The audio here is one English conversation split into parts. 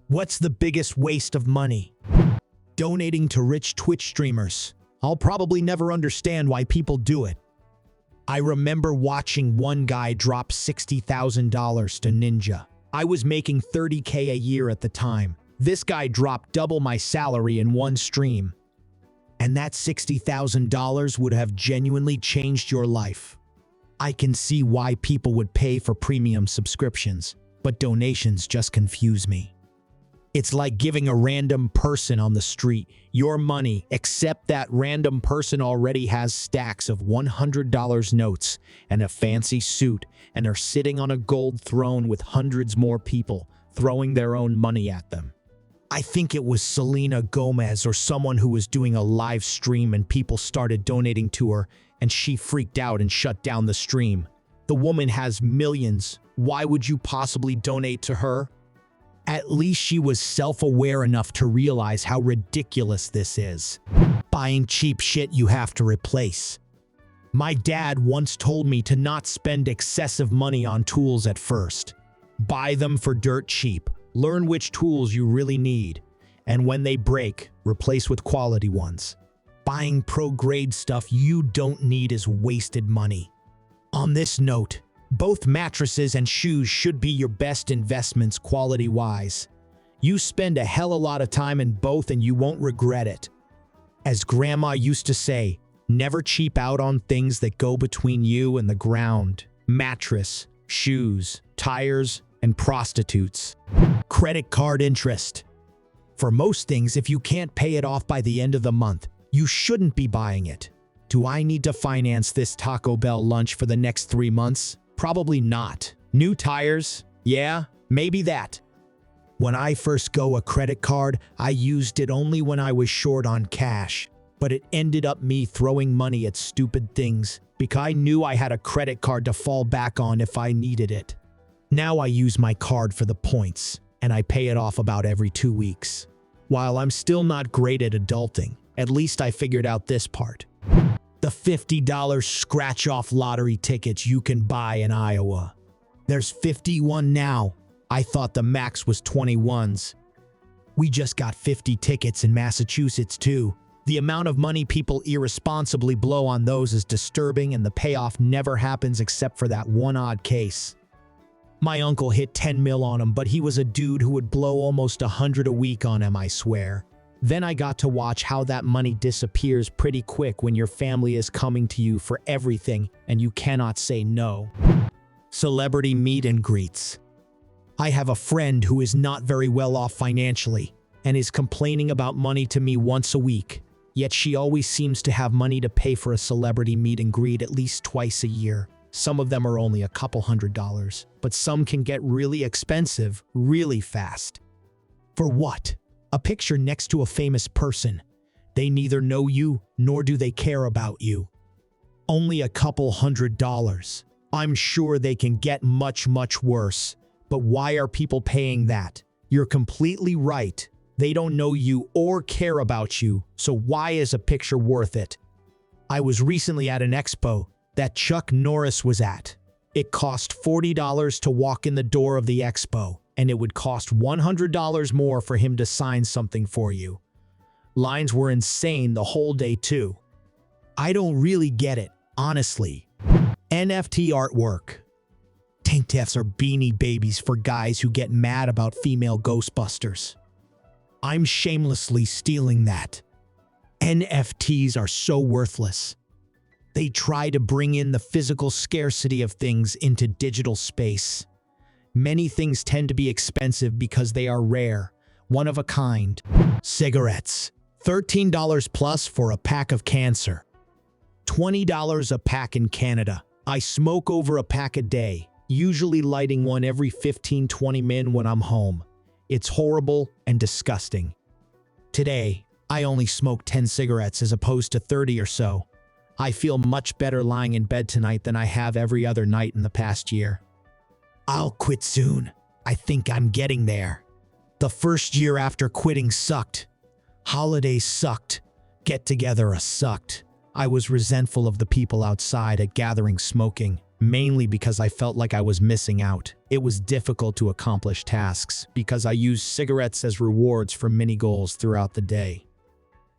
What's the biggest waste of money? Donating to rich Twitch streamers. I'll probably never understand why people do it. I remember watching one guy drop $60,000 to Ninja. I was making $30K a year at the time. This guy dropped double my salary in one stream. And that $60,000 would have genuinely changed your life. I can see why people would pay for premium subscriptions, but donations just confuse me. It's like giving a random person on the street your money, except that random person already has stacks of $100 notes and a fancy suit and are sitting on a gold throne with hundreds more people throwing their own money at them. I think it was Selena Gomez or someone who was doing a live stream and people started donating to her and she freaked out and shut down the stream. The woman has millions. Why would you possibly donate to her? At least she was self-aware enough to realize how ridiculous this is. Buying cheap shit you have to replace. My dad once told me to not spend excessive money on tools at first. Buy them for dirt cheap. Learn which tools you really need. And when they break, replace with quality ones. Buying pro-grade stuff you don't need is wasted money. On this note, both mattresses and shoes should be your best investments quality-wise. You spend a hell of a lot of time in both and you won't regret it. As Grandma used to say, never cheap out on things that go between you and the ground. Mattress, shoes, tires, and prostitutes. Credit card interest. For most things, if you can't pay it off by the end of the month, you shouldn't be buying it. Do I need to finance this Taco Bell lunch for the next 3 months? Probably not. New tires? Yeah, maybe that. When I first got a credit card, I used it only when I was short on cash, but it ended up me throwing money at stupid things because I knew I had a credit card to fall back on if I needed it. Now I use my card for the points, and I pay it off about every 2 weeks. While I'm still not great at adulting, at least I figured out this part. The $50 scratch-off lottery tickets you can buy in Iowa. There's 51 now. I thought the max was 21s. We just got 50 tickets in Massachusetts too. The amount of money people irresponsibly blow on those is disturbing, and the payoff never happens except for that one odd case. My uncle hit 10 mil on him, but he was a dude who would blow almost 100 a week on him, I swear. Then I got to watch how that money disappears pretty quick when your family is coming to you for everything and you cannot say no. Celebrity meet and greets. I have a friend who is not very well off financially and is complaining about money to me once a week, yet she always seems to have money to pay for a celebrity meet and greet at least twice a year. Some of them are only a couple $100s, but some can get really expensive really fast. For what? A picture next to a famous person. They neither know you nor do they care about you. Only a couple $100. I'm sure they can get much worse. But why are people paying that? You're completely right. They don't know you or care about you, so why is a picture worth it? I was recently at an expo that Chuck Norris was at. It cost $40 to walk in the door of the expo, and it would cost $100 more for him to sign something for you. Lines were insane the whole day too. I don't really get it, honestly. NFT artwork. Tank tops are beanie babies for guys who get mad about female Ghostbusters. I'm shamelessly stealing that. NFTs are so worthless. They try to bring in the physical scarcity of things into digital space. Many things tend to be expensive because they are rare, one of a kind. Cigarettes. $13 plus for a pack of Cancer. $20 a pack in Canada. I smoke over a pack a day, usually lighting one every 15-20 minutes when I'm home. It's horrible and disgusting. Today, I only smoke 10 cigarettes as opposed to 30 or so. I feel much better lying in bed tonight than I have every other night in the past year. I'll quit soon. I think I'm getting there. The first year after quitting sucked. Holidays sucked. Get-together sucked. I was resentful of the people outside at gatherings smoking. mainly because I felt like I was missing out. It was difficult to accomplish tasks because I used cigarettes as rewards for mini goals throughout the day.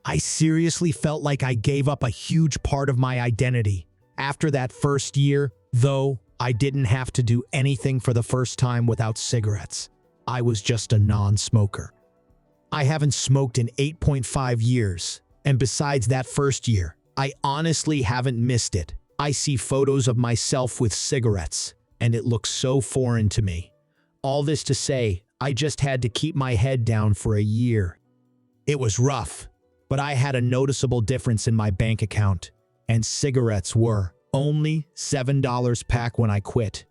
I seriously felt like I gave up a huge part of my identity. After that first year, though, I didn't have to do anything for the first time without cigarettes. I was just a non-smoker. I haven't smoked in 8.5 years, and besides that first year, I honestly haven't missed it. I see photos of myself with cigarettes, and it looks so foreign to me. All this to say, I just had to keep my head down for a year. It was rough, but I had a noticeable difference in my bank account, and cigarettes were only $7 pack when I quit.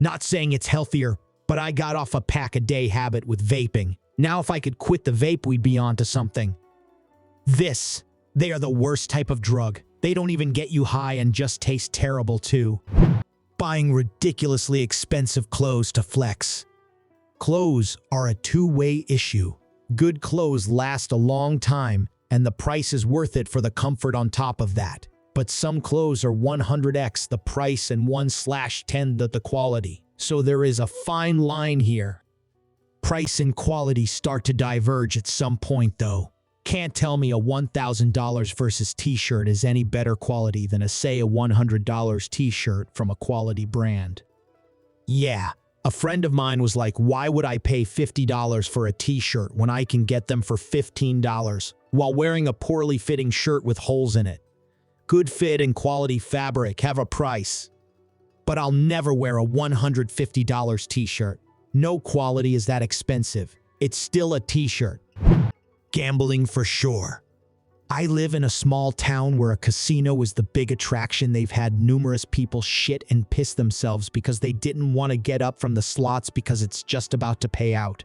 Not saying it's healthier, but I got off a pack-a-day habit with vaping. Now if I could quit the vape, we'd be onto something. They are the worst type of drug. They don't even get you high and just taste terrible too. Buying ridiculously expensive clothes to flex. Clothes are a two-way issue. Good clothes last a long time, and the price is worth it for the comfort on top of that. But some clothes are 100x the price and 1/10 the quality. So there is a fine line here. Price and quality start to diverge at some point though. Can't tell me a $1,000 versus t-shirt is any better quality than a $100 t-shirt from a quality brand. Yeah, a friend of mine was like, why would I pay $50 for a t-shirt when I can get them for $15 while wearing a poorly fitting shirt with holes in it? Good fit and quality fabric have a price. But I'll never wear a $150 t-shirt. No quality is that expensive. It's still a t-shirt. Gambling for sure. I live in a small town where a casino is the big attraction. They've had numerous people shit and piss themselves because they didn't want to get up from the slots because it's just about to pay out.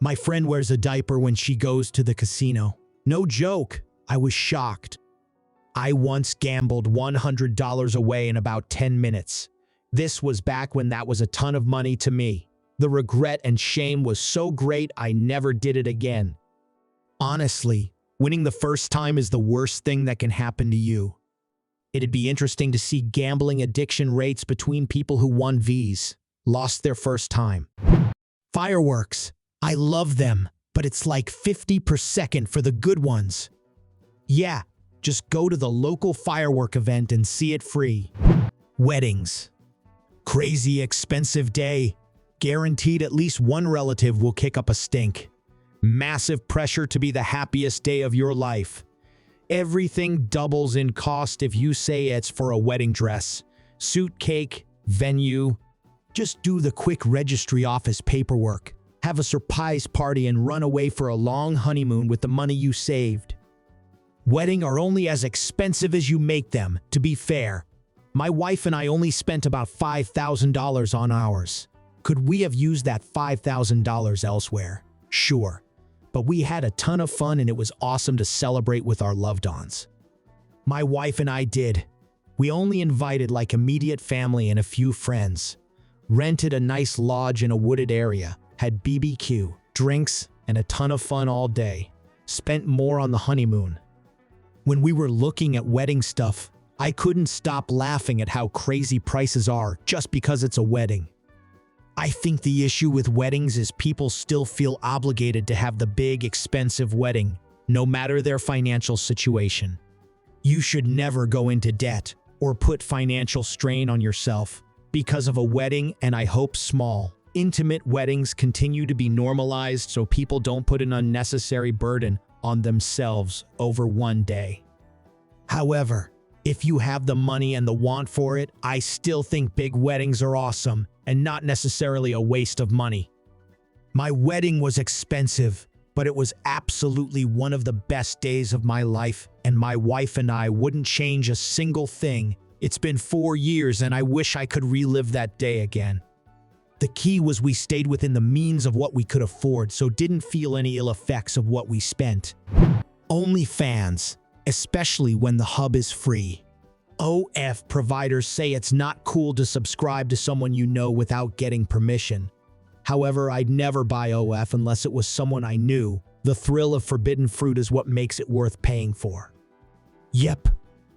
My friend wears a diaper when she goes to the casino. No joke, I was shocked. I once gambled $100 away in about 10 minutes. This was back when that was a ton of money to me. The regret and shame was so great I never did it again. Honestly, winning the first time is the worst thing that can happen to you. It'd be interesting to see gambling addiction rates between people who won Vs, lost their first time. Fireworks. I love them, but it's like 50 per second for the good ones. Yeah, just go to the local firework event and see it free. Weddings. Crazy expensive day. Guaranteed at least one relative will kick up a stink. Massive pressure to be the happiest day of your life. Everything doubles in cost if you say it's for a wedding dress, suit, cake, venue. Just do the quick registry office paperwork, have a surprise party and run away for a long honeymoon with the money you saved. Weddings are only as expensive as you make them, to be fair. My wife and I only spent about $5,000 on ours. Could we have used that $5,000 elsewhere? Sure. But we had a ton of fun and it was awesome to celebrate with our loved ones. My wife and I did. We only invited like immediate family and a few friends. Rented a nice lodge in a wooded area, had BBQ, drinks, and a ton of fun all day. Spent more on the honeymoon. When we were looking at wedding stuff, I couldn't stop laughing at how crazy prices are just because it's a wedding. I think the issue with weddings is people still feel obligated to have the big, expensive wedding, no matter their financial situation. You should never go into debt or put financial strain on yourself because of a wedding, and I hope small, intimate weddings continue to be normalized so people don't put an unnecessary burden on themselves over one day. However, if you have the money and the want for it, I still think big weddings are awesome and not necessarily a waste of money. My wedding was expensive, but it was absolutely one of the best days of my life, and my wife and I wouldn't change a single thing. It's been 4 years and I wish I could relive that day again. The key was we stayed within the means of what we could afford, so didn't feel any ill effects of what we spent. OnlyFans, especially when the hub is free. OF providers say it's not cool to subscribe to someone you know without getting permission. However, I'd never buy OF unless it was someone I knew. The thrill of forbidden fruit is what makes it worth paying for. Yep,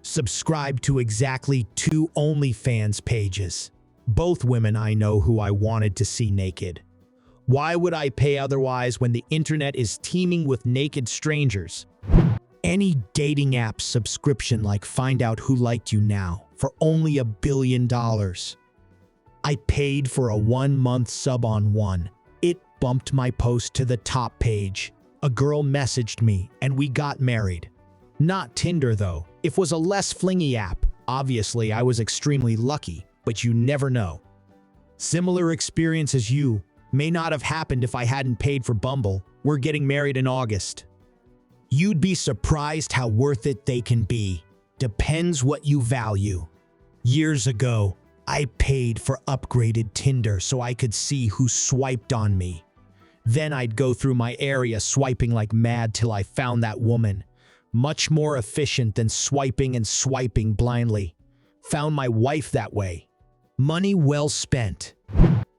Subscribe to exactly 2 OnlyFans pages. Both women I know who I wanted to see naked. Why would I pay otherwise when the internet is teeming with naked strangers? Any dating app subscription like Find Out Who Liked You Now for only $1 billion. I paid for a 1-month sub on one. It bumped my post to the top page. A girl messaged me and we got married. Not Tinder though. It was a less flingy app. Obviously, I was extremely lucky, but you never know. Similar experience as you may not have happened if I hadn't paid for Bumble. We're getting married in August. You'd be surprised how worth it they can be. Depends what you value. Years ago, I paid for upgraded Tinder so I could see who swiped on me. Then I'd go through my area swiping like mad till I found that woman. Much more efficient than swiping and swiping blindly. Found my wife that way. Money well spent.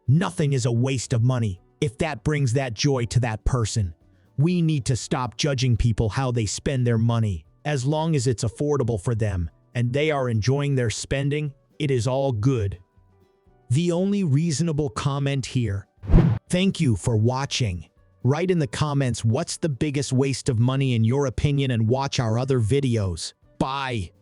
Nothing is a waste of money if that brings that joy to that person. We need to stop judging people how they spend their money. As long as it's affordable for them and they are enjoying their spending, it is all good. The only reasonable comment here. Thank you for watching. Write in the comments what's the biggest waste of money in your opinion and watch our other videos. Bye.